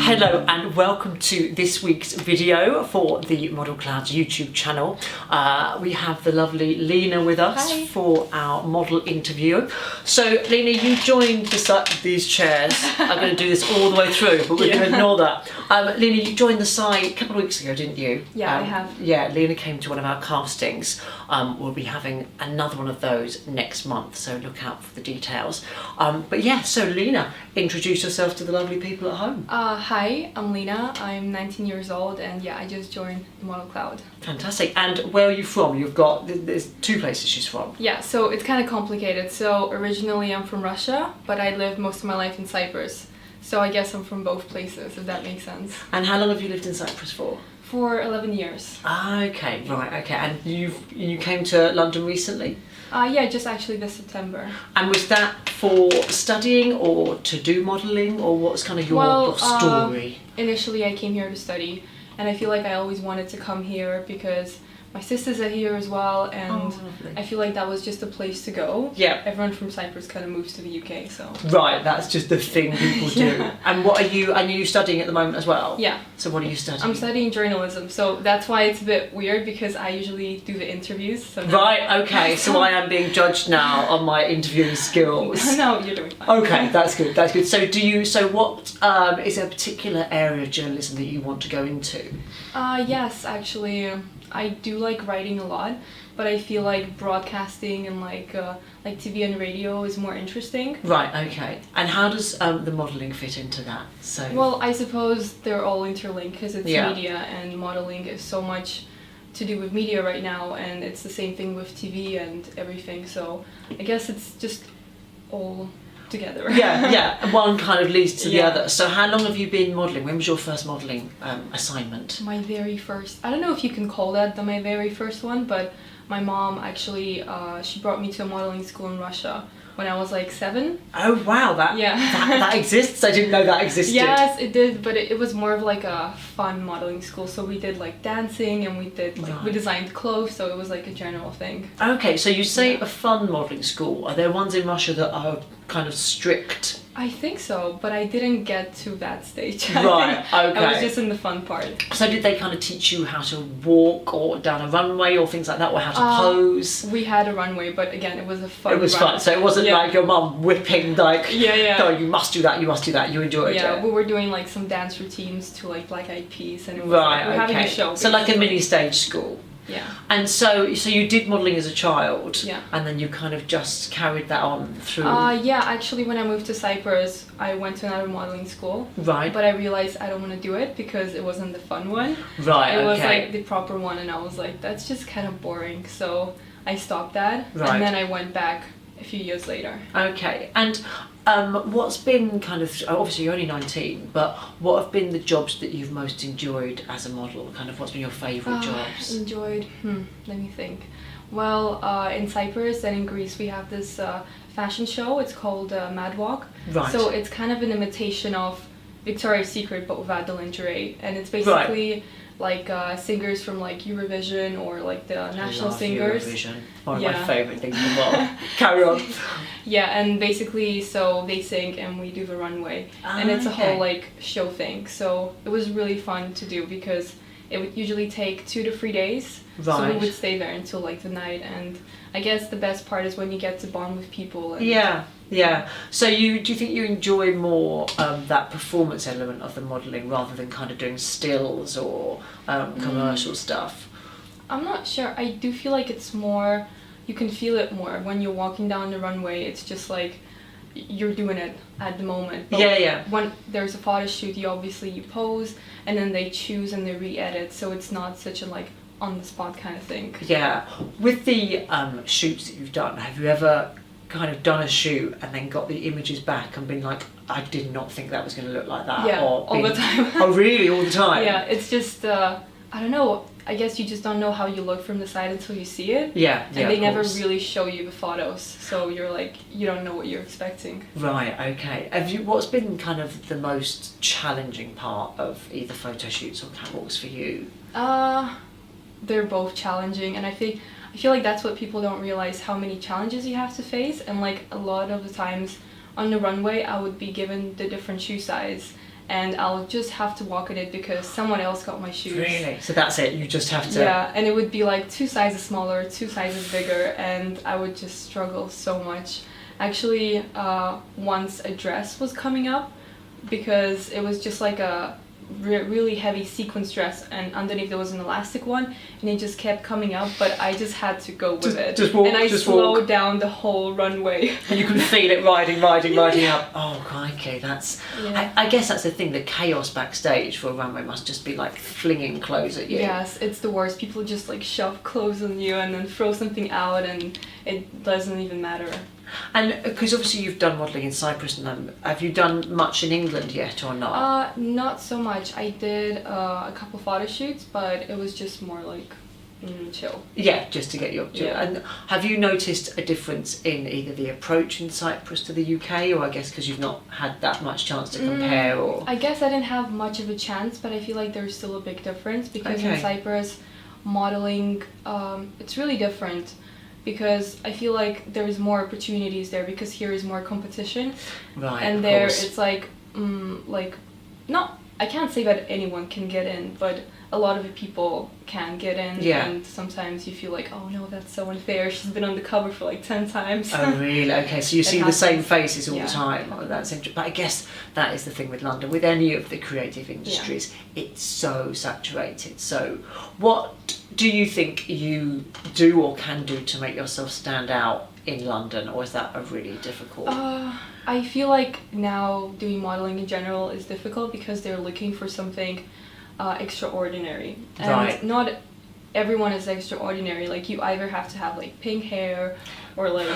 Hello and welcome to this week's video for the Model Cloud's YouTube channel. We have the lovely Lina with us. Hi. For our model interview. So Lina, you joined these chairs. I'm going to do this all the way through, but we're going to ignore that. Lina, you joined the site a couple of weeks ago, didn't you? Yeah, I have. Yeah, Lina came to one of our castings. We'll be having another one of those next month, so look out for the details. But yeah, so Lina, introduce yourself to the lovely people at home. Hi, I'm Lina. I'm 19 years old, and yeah, I just joined the Model Cloud. Fantastic. And where are you from? There's two places she's from. Yeah, so it's kind of complicated. So originally I'm from Russia, but I lived most of my life in Cyprus. So I guess I'm from both places, if that makes sense. And how long have you lived in Cyprus for? For 11 years. Okay, right, okay. And you came to London recently? Yeah, just actually this September. And was that for studying or to do modelling, or what's kind of your story? Initially I came here to study, and I feel like I always wanted to come here because my sisters are here as well, and I feel like that was just a place to go. Yeah. Everyone from Cyprus kind of moves to the UK, so. Right, that's just the thing people do. Yeah. And what are you studying at the moment as well? Yeah. So what are you studying? I'm studying journalism, so that's why it's a bit weird because I usually do the interviews. So right, okay, so I am being judged now on my interviewing skills. No, you're doing fine. Okay, that's good, that's good. So what is there a particular area of journalism that you want to go into? Yes, actually, I do like writing a lot, but I feel like broadcasting and like TV and radio is more interesting. Right, okay. And how does the modelling fit into that? So. Well, I suppose they're all interlinked because it's media, and modelling is so much to do with media right now, and it's the same thing with TV and everything, so I guess it's just all together. Yeah, one kind of leads to the other. So how long have you been modelling? When was your first modelling assignment? My very first, I don't know if you can call that my very first one, but my mom actually, she brought me to a modelling school in Russia when I was like 7. Oh wow, that exists? I didn't know that existed. Yes, it did, but it was more of like a fun modelling school, so we did like dancing, and we did like, we designed clothes, so it was like a general thing. Okay, so you say a fun modelling school. Are there ones in Russia that are kind of strict? I think so, but I didn't get to that stage. Right, okay. I was just in the fun part. So did they kind of teach you how to walk or down a runway or things like that, or how to pose? We had a runway, but again, it was a fun It was fun, so it wasn't like your mum whipping like, no, you must do that, you enjoyed it. Yeah, we were doing like some dance routines to like Black Eyed Peas, and it was right, like, we're having a show. So like a mini stage school. Yeah. And so you did modelling as a child, yeah, and then you kind of just carried that on through. Yeah, actually when I moved to Cyprus, I went to another modelling school. Right. But I realized I don't want to do it because it wasn't the fun one. Right, it was like the proper one, and I was like, that's just kind of boring, so I stopped that. Right. And then I went back a few years later. Okay, and what's been kind of, obviously you're only 19, but what have been the jobs that you've most enjoyed as a model? Kind of what's been your favourite jobs? Enjoyed, let me think. Well, in Cyprus and in Greece we have this fashion show, it's called Mad Walk. Right. So it's kind of an imitation of Victoria's Secret but without the lingerie, and it's basically like singers from like Eurovision or like the national singers. Eurovision, one of my favourite things in the world. Carry on. Yeah, and basically so they sing and we do the runway, and it's a whole like show thing. So it was really fun to do because it would usually take 2 to 3 days. Right. So we would stay there until like the night, and I guess the best part is when you get to bond with people. And yeah. So do you think you enjoy more that performance element of the modelling rather than kind of doing stills or commercial stuff? I'm not sure. I do feel like it's more, you can feel it more when you're walking down the runway. It's just like you're doing it at the moment. But when there's a photo shoot, you pose, and then they choose and they re-edit, so it's not such a like on the spot kind of thing. Yeah. With the shoots that you've done, have you ever kind of done a shoot and then got the images back and been like, I did not think that was going to look like that? Yeah, all the time. Oh really, all the time? Yeah, it's just I don't know, I guess you just don't know how you look from the side until you see it. Yeah, and they never really show you the photos, so you're like, you don't know what you're expecting. Right, okay. What's been kind of the most challenging part of either photo shoots or catwalks for you? They're both challenging, and I feel like that's what people don't realize, how many challenges you have to face. And like a lot of the times on the runway I would be given the different shoe size, and I'll just have to walk in it because someone else got my shoes. Really? So that's it, you just have to... Yeah, and it would be like 2 sizes smaller, 2 sizes bigger, and I would just struggle so much. Actually, once a dress was coming up, because it was just like a really heavy sequence dress, and underneath there was an elastic one, and it just kept coming up, but I just had to go with it. Just walk, and I just slowed walk. down the whole runway. And you can feel it riding up. Oh, crikey, that's... Yeah. I guess that's the thing, the chaos backstage for a runway must just be like flinging clothes at you. Yes, it's the worst. People just like shove clothes on you and then throw something out, and it doesn't even matter. And because obviously you've done modelling in Cyprus, and have you done much in England yet or not? Not so much. I did a couple photo shoots, but it was just more like chill. Yeah, just to get your... Yeah. And have you noticed a difference in either the approach in Cyprus to the UK, or I guess because you've not had that much chance to compare, or... I guess I didn't have much of a chance, but I feel like there's still a big difference, because in Cyprus, modelling, it's really different. Because I feel like there's more opportunities there, because here is more competition. Right, and there it's like, not, I can't say that anyone can get in, but a lot of the people can get in. Yeah. And sometimes you feel like, oh no, that's so unfair. She's been on the cover for like 10 times. Oh really? Okay, so you see the same faces all Yeah. the time. Oh, that's interesting. But I guess that is the thing with London. With any of the creative industries, it's so saturated. So what do you think you do or can do to make yourself stand out in London, or is that a really difficult? I feel like now doing modeling in general is difficult because they're looking for something extraordinary, and Right. not everyone is extraordinary. Like you either have to have like pink hair, or like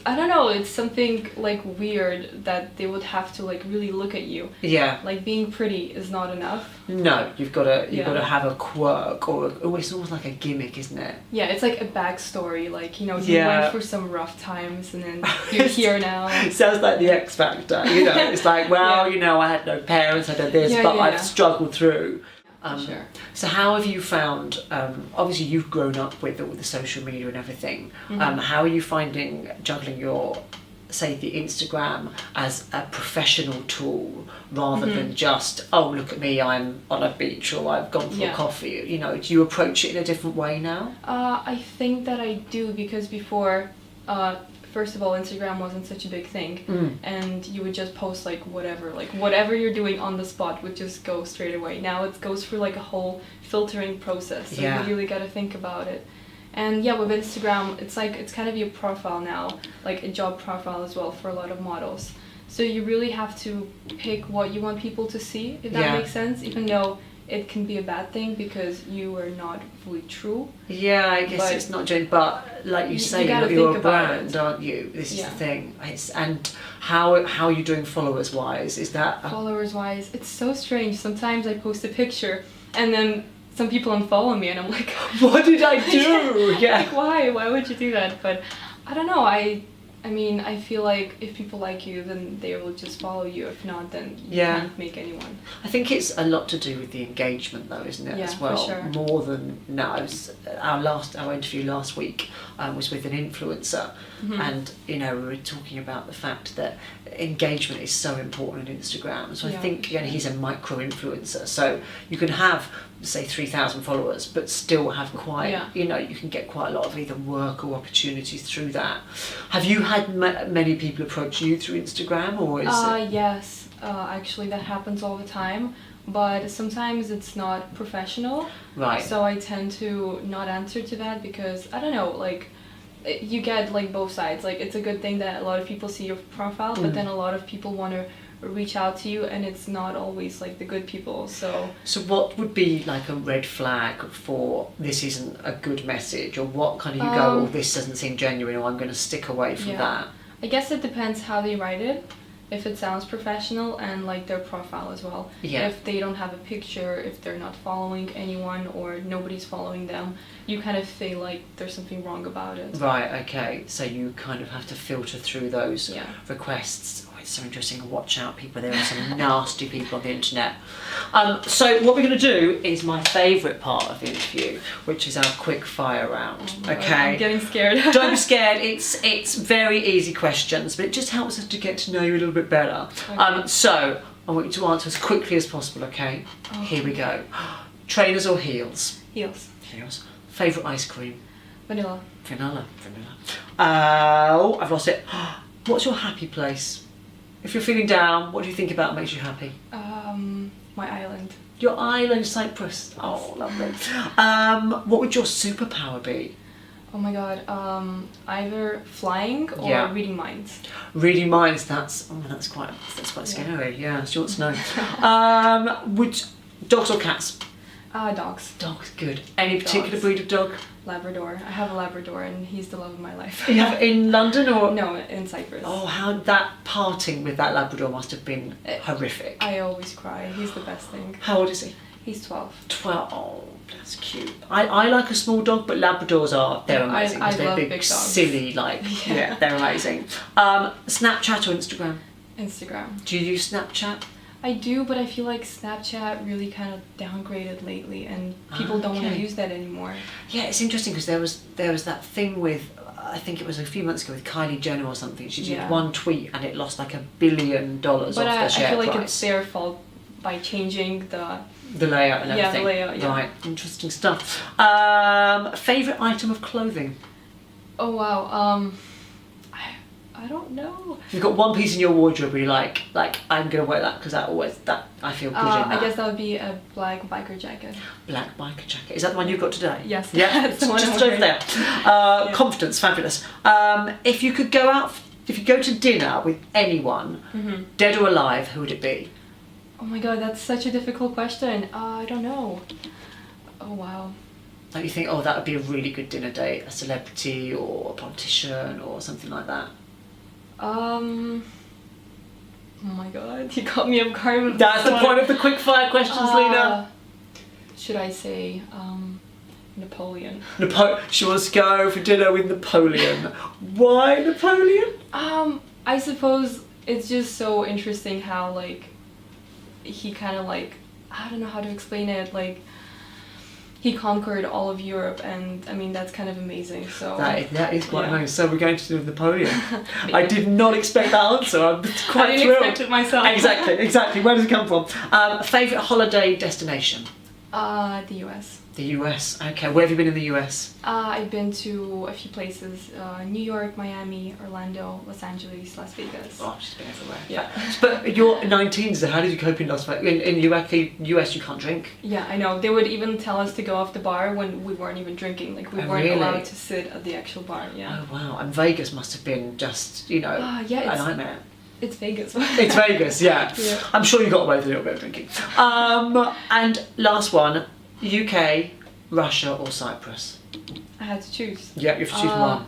I don't know, it's something like weird that they would have to like really look at you. Yeah. Like being pretty is not enough. No, you've got to have a quirk, or it's almost like a gimmick, isn't it? Yeah, it's like a backstory. Like, you know, you Yeah. went through some rough times and then you're here now. It sounds like the X Factor, you know. It's like, well, Yeah. you know, I had no parents, I did this, Yeah, but yeah, I've yeah. struggled through. Sure. So how have you found, obviously you've grown up with all the social media and everything, how are you finding juggling your, say, the Instagram as a professional tool rather than just, oh, look at me, I'm on a beach, or I've gone for a coffee, you know, do you approach it in a different way now? I think that I do, because before, first of all, Instagram wasn't such a big thing, and you would just post like whatever you're doing on the spot would just go straight away. Now it goes through like a whole filtering process, so you really got to think about it. And yeah, with Instagram, it's like, it's kind of your profile now, like a job profile as well for a lot of models. So you really have to pick what you want people to see, if that makes sense, even though it can be a bad thing because you are not fully true. Yeah, I guess it's not doing, but like you say, you're a brand, aren't you? This is the thing. And how are you doing followers wise? Is that followers wise? It's so strange. Sometimes I post a picture and then some people unfollow me, and I'm like, what did I do? Yeah. Like, why? Why would you do that? But I don't know. I mean, I feel like if people like you, then they will just follow you. If not, then you can't make anyone. I think it's a lot to do with the engagement, though, isn't it? As well, for sure. More than our interview last week was with an influencer, and you know, we were talking about the fact that engagement is so important on Instagram. So I think he's a micro influencer, so you can have, say, 3,000 followers, but still have quite, you know, you can get quite a lot of either work or opportunities through that. Have you had many people approach you through Instagram, or is it? Yes, actually that happens all the time, but sometimes it's not professional. Right. So I tend to not answer to that, because I don't know, like, you get like both sides. Like, it's a good thing that a lot of people see your profile, but then a lot of people want to reach out to you, and it's not always like the good people. So what would be like a red flag for this isn't a good message, or what kind of you go, oh, this doesn't seem genuine, or I'm going to stick away from that? I guess it depends how they write it, if it sounds professional, and like their profile as well. If they don't have a picture, if they're not following anyone, or nobody's following them, you kind of feel like there's something wrong about it. Right, okay, so you kind of have to filter through those requests. It's so interesting. Watch out, people. There are some nasty people on the internet. So what we're going to do is my favourite part of the interview, which is our quick fire round. Okay. I'm getting scared. Don't be scared. It's very easy questions, but it just helps us to get to know you a little bit better. So I want you to answer as quickly as possible, okay? Oh. Here we go. Trainers or heels? Heels. Heels. Favourite ice cream? Vanilla. Vanilla. Oh, I've lost it. What's your happy place? If you're feeling down, what do you think about makes you happy? My island. Your island, Cyprus. Oh, lovely. What would your superpower be? Oh my god. Either flying or reading minds. Reading minds. That's quite scary. Yeah, she wants to know. Would dogs or cats? Dogs. Dogs, good. Any particular breed of dog? Labrador. I have a Labrador and he's the love of my life. You have in London or? No, in Cyprus. Oh, how that parting with that Labrador must have been horrific. I always cry. He's the best thing. How old is he? He's 12. 12. Oh, that's cute. I like a small dog, but Labradors they're amazing. I they're love big, big dogs. silly, yeah, they're amazing. Snapchat or Instagram? Instagram. Do you use Snapchat? I do, but I feel like Snapchat really kind of downgraded lately, and people don't want to use that anymore. Yeah, it's interesting because there was that thing with, I think it was a few months ago with Kylie Jenner or something. She did one tweet and it lost like $1 billion off the share price. But I feel like it's their fault by changing the layout and everything. Yeah, the layout. Yeah. Right, interesting stuff. Favorite item of clothing? Oh wow. I don't know. You've got one piece in your wardrobe where you're like I'm gonna wear that because I feel good in that. I guess that would be a black biker jacket. Black biker jacket. Is that the one you've got today? Yes. Yeah, that's the one just over there. Confidence, fabulous. If you could go to dinner with anyone, dead or alive, who would it be? Oh my god, that's such a difficult question. I don't know. Oh wow. Like you think, oh, that would be a really good dinner date, a celebrity or a politician or something like that. Oh my god, you caught me off guard with That's the point of the quick fire questions, Lina. Should I say Napoleon? She wants to go for dinner with Napoleon. Why Napoleon? I suppose it's just so interesting how he kind of I don't know how to explain it, he conquered all of Europe, and I mean that's kind of amazing. So that is quite nice. So we're going to do with Napoleon. I did not expect that answer. I'm quite I didn't thrilled. expect it myself. Exactly. Where does it come from? Favorite holiday destination? The US. The US. Okay. Where have you been in the US? I've been to a few places: New York, Miami, Orlando, Los Angeles, Las Vegas. Oh, I've just been everywhere. Yeah. But you're 19, so how did you cope in Las Vegas? In US, you can't drink. Yeah, I know. They would even tell us to go off the bar when we weren't even drinking. We weren't allowed to sit at the actual bar. Yeah. Oh wow! And Vegas must have been just a nightmare. It's Vegas. It's Vegas, yeah. I'm sure you got away with a little bit of drinking. And last one, UK, Russia or Cyprus? I had to choose. Yeah, you have to choose one.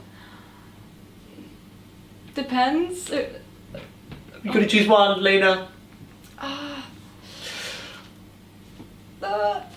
Depends. You've got to choose one, Lina. I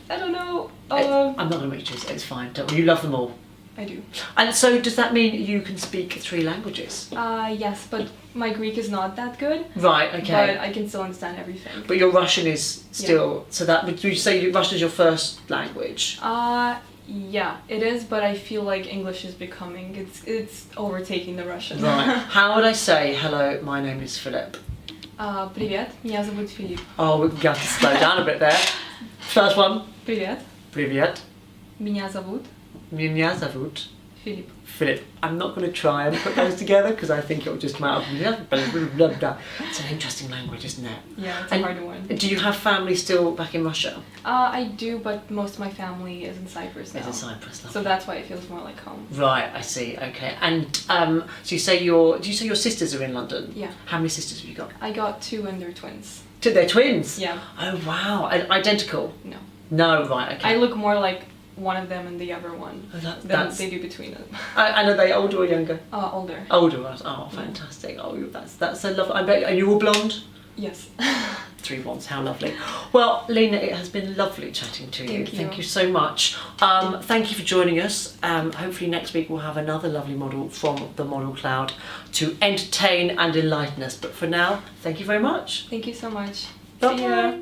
don't know. I'm not going to make you choose it, it's fine. Don't worry, you love them all. I do. And so does that mean you can speak 3 languages? Yes, but my Greek is not that good. Right, okay. But I can still understand everything. But your Russian is still, so that, would you say Russian is your first language? Yeah, it is, but I feel like English is becoming, it's overtaking the Russian. Right. How would I say, hello, my name is Philip? Привет, меня зовут Филипп. Oh, we're going to have to slow down a bit there. First one. Привет. Привет. Меня зовут. Меня зовут. Philip. Philip. I'm not going to try and put those together because I think it'll just come out of blah, blah. It's an interesting language, isn't it? Yeah, it's a hard one. Do you have family still back in Russia? I do, but most of my family is in Cyprus now. Is in Cyprus, lovely. So that's why it feels more like home. Right, I see. Okay, and so you say your sisters are in London? Yeah. How many sisters have you got? I got 2 and they're twins. They're twins? Yeah. Oh wow, identical? No. No, right. Okay. I look more like one of them and the other one than they do between them. And are they older or younger? Older. Older. Oh, fantastic. Oh, that's so lovely. I bet. Are you all blonde? Yes. 3 blondes. How lovely. Well, Lina, it has been lovely chatting to you. Thank you so much. Thank you for joining us. Hopefully next week we'll have another lovely model from the Model Cloud to entertain and enlighten us. But for now, thank you very much. Thank you so much. Bye. See ya.